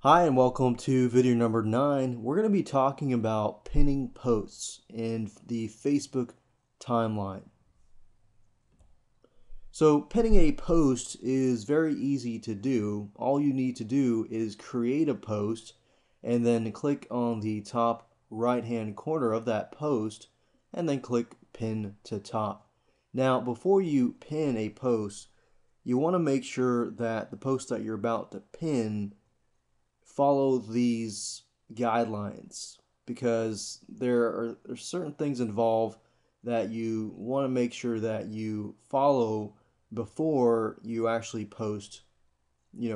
Hi and welcome to video number 9. We're going to be talking about pinning posts in the Facebook timeline. So pinning a post is very easy to do. All you need to do is create a post and then click on the top right hand corner of that post and then click pin to top. Now before you pin a post, you want to make sure that the post that you're about to pin follow these guidelines, because there are certain things involved that you want to make sure that you follow before you actually post,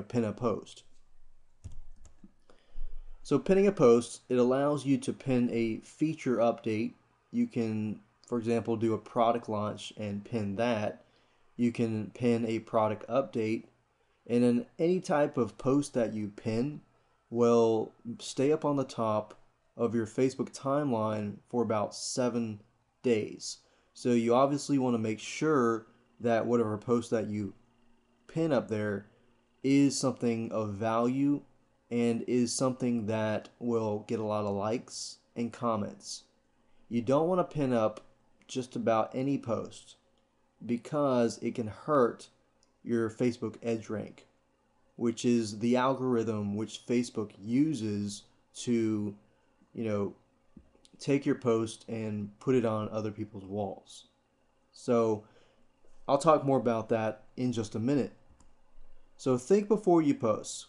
pin a post. So pinning a post, it allows you to pin a feature update. You can, for example, do a product launch and pin that. You can pin a product update, and then any type of post that you pin will stay up on the top of your Facebook timeline for about 7 days. So you obviously want to make sure that whatever post that you pin up there is something of value and is something that will get a lot of likes and comments. You don't want to pin up just about any post because it can hurt your Facebook edge rank, which is the algorithm which Facebook uses to, take your post and put it on other people's walls. So I'll talk more about that in just a minute. So think before you post.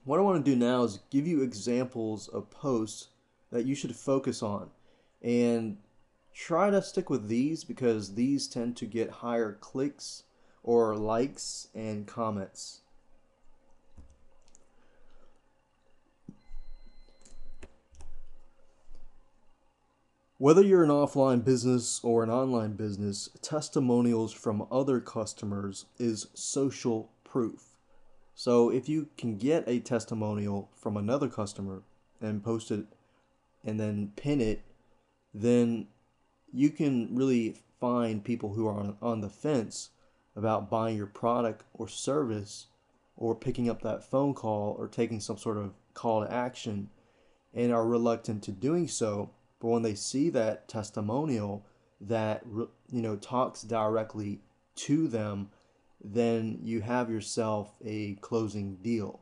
What I want to do now is give you examples of posts that you should focus on, and try to stick with these because these tend to get higher clicks or likes and comments. Whether you're an offline business or an online business, testimonials from other customers is social proof. So if you can get a testimonial from another customer and post it and then pin it, then you can really find people who are on the fence about buying your product or service, or picking up that phone call or taking some sort of call to action, and are reluctant to doing so. But when they see that testimonial that talks directly to them, then you have yourself a closing deal.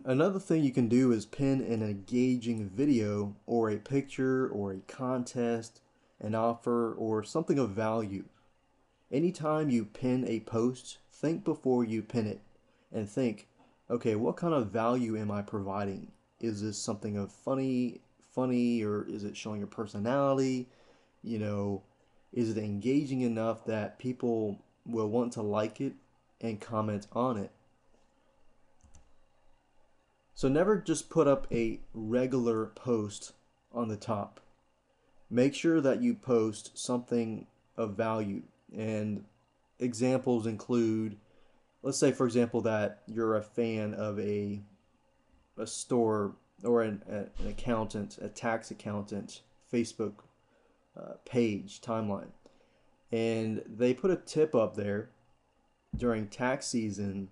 Another thing you can do is pin an engaging video or a picture or a contest, an offer, or something of value. Anytime you pin a post, think before you pin it and think, okay, what kind of value am I providing? Is this something of funny, or is it showing your personality? Is it engaging enough that people will want to like it and comment on it? So never just put up a regular post on the top. Make sure that you post something of value. And examples include, let's say for example that you're a fan of a store or an accountant, a tax accountant Facebook page timeline, and they put a tip up there during tax season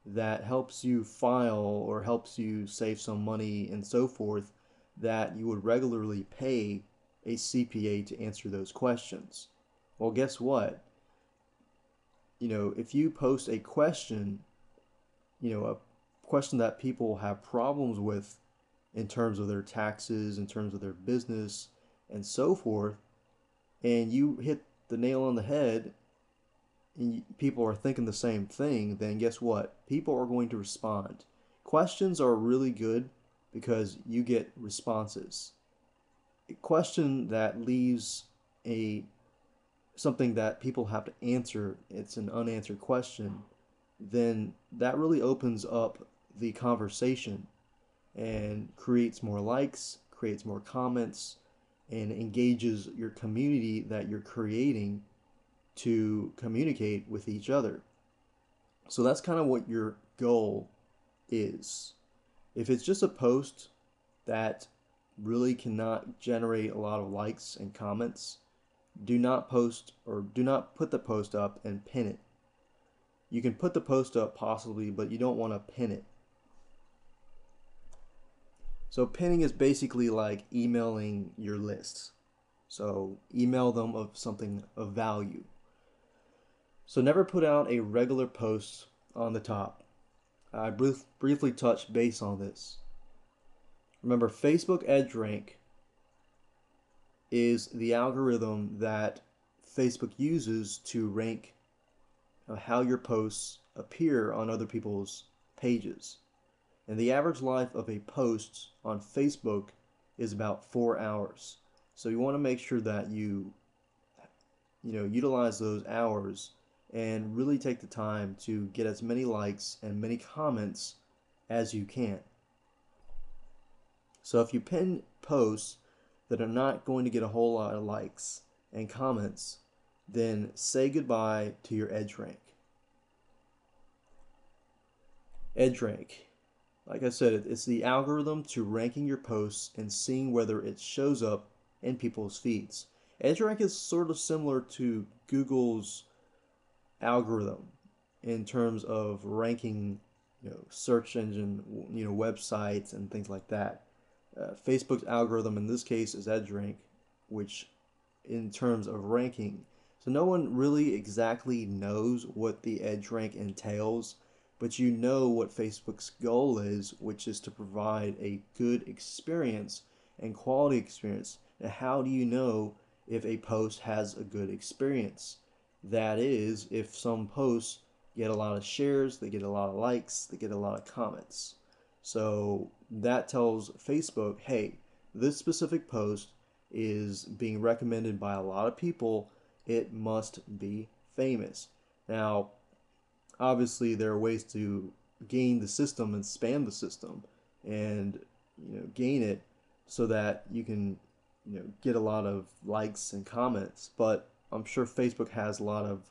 that helps you file or helps you save some money and so forth, that you would regularly pay a CPA to answer those questions. Well, guess what? If you post a question, a question that people have problems with in terms of their taxes, in terms of their business, and so forth, and you hit the nail on the head, and people are thinking the same thing, then guess what? People are going to respond. Questions are really good because you get responses. A question that leaves something that people have to answer, it's an unanswered question, then that really opens up the conversation and creates more likes, creates more comments, and engages your community that you're creating to communicate with each other. So that's kind of what your goal is. If it's just a post that really cannot generate a lot of likes and comments, do not post or do not put the post up and pin it. You can put the post up possibly, but you don't want to pin it. So pinning is basically like emailing your lists. So email them of something of value. So never put out a regular post on the top. I briefly touched base on this. Remember, Facebook EdgeRank is the algorithm that Facebook uses to rank how your posts appear on other people's pages. And the average life of a post on Facebook is about 4 hours. So you want to make sure that you utilize those hours and really take the time to get as many likes and many comments as you can. So if you pin posts that are not going to get a whole lot of likes and comments, then say goodbye to your EdgeRank. EdgeRank, like I said, it's the algorithm to ranking your posts and seeing whether it shows up in people's feeds. EdgeRank is sort of similar to Google's algorithm in terms of ranking, search engine, websites and things like that. Facebook's algorithm in this case is EdgeRank, which in terms of ranking. So no one really exactly knows what the EdgeRank entails, but you know what Facebook's goal is, which is to provide a good experience and quality experience. Now, how do you know if a post has a good experience? That is, if some posts get a lot of shares, they get a lot of likes, they get a lot of comments. So that tells Facebook, hey, this specific post is being recommended by a lot of people. It must be famous. Now, obviously, there are ways to game the system and spam the system and gain it so that you can get a lot of likes and comments. But I'm sure Facebook has a lot of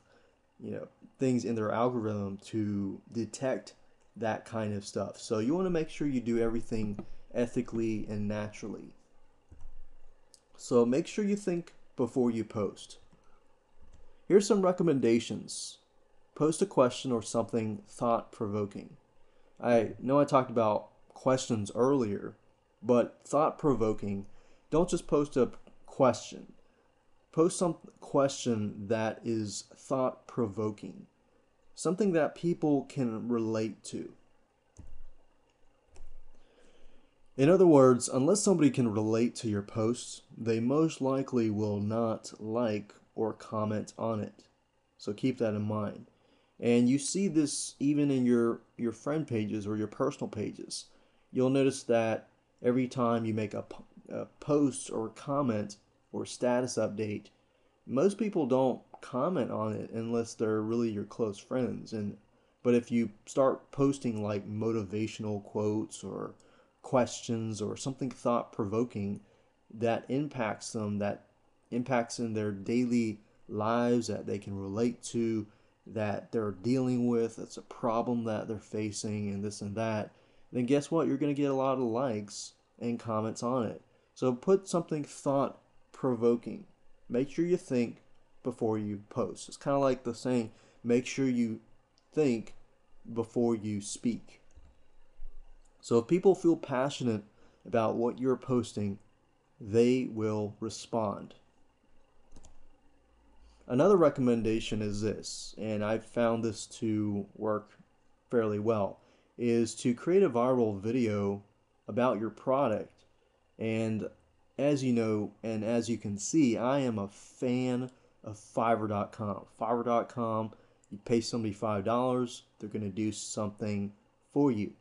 things in their algorithm to detect that kind of stuff. So you want to make sure you do everything ethically and naturally. So make sure you think before you post. Here's some recommendations. Post a question or something thought-provoking. I know I talked about questions earlier, but thought-provoking, don't just post a question. Post some question that is thought-provoking. Something that people can relate to. In other words, unless somebody can relate to your posts, they most likely will not like or comment on it. So keep that in mind. And you see this even in your friend pages or your personal pages. You'll notice that every time you make a post or comment or status update, most people don't comment on it unless they're really your close friends. But if you start posting like motivational quotes or questions or something thought-provoking that impacts them, that impacts in their daily lives, that they can relate to, that they're dealing with, that's a problem that they're facing, and this and that, then guess what? You're going to get a lot of likes and comments on it. So put something thought-provoking. Make sure you think before you post. It's kind of like the saying, make sure you think before you speak. So if people feel passionate about what you're posting, they will respond. Another recommendation is this, and I've found this to work fairly well, is to create a viral video about your product. And as you know, and as you can see, I am a fan of Fiverr.com. Fiverr.com, you pay somebody $5, they're going to do something for you.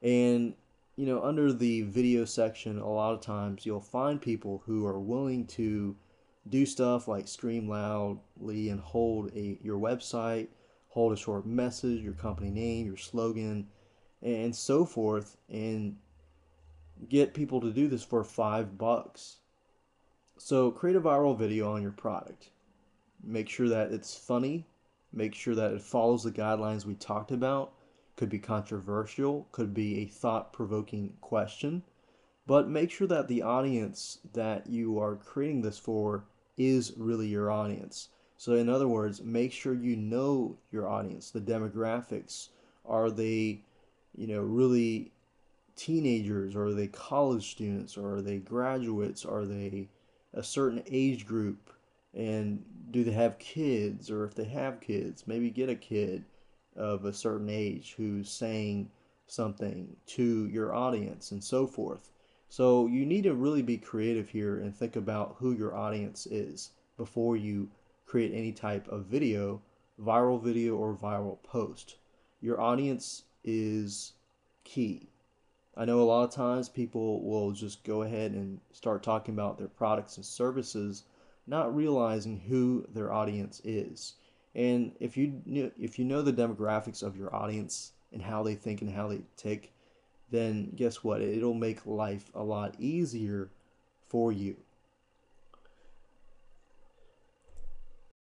And under the video section, a lot of times you'll find people who are willing to do stuff like scream loudly and hold your website, hold a short message, your company name, your slogan, and so forth, and get people to do this for $5. So create a viral video on your product. Make sure that it's funny. Make sure that it follows the guidelines we talked about. Could be controversial, could be a thought-provoking question, but make sure that the audience that you are creating this for is really your audience. So in other words, make sure you know your audience, the demographics. Are they, really teenagers, or are they college students, or are they graduates, are they a certain age group, and do they have kids, or if they have kids, maybe get a kid of a certain age who's saying something to your audience and so forth. So you need to really be creative here and think about who your audience is before you create any type of viral video or viral post. Your audience is key. I know a lot of times people will just go ahead and start talking about their products and services, not realizing who their audience is. And if you know the demographics of your audience and how they think and how they tick, then guess what? It'll make life a lot easier for you.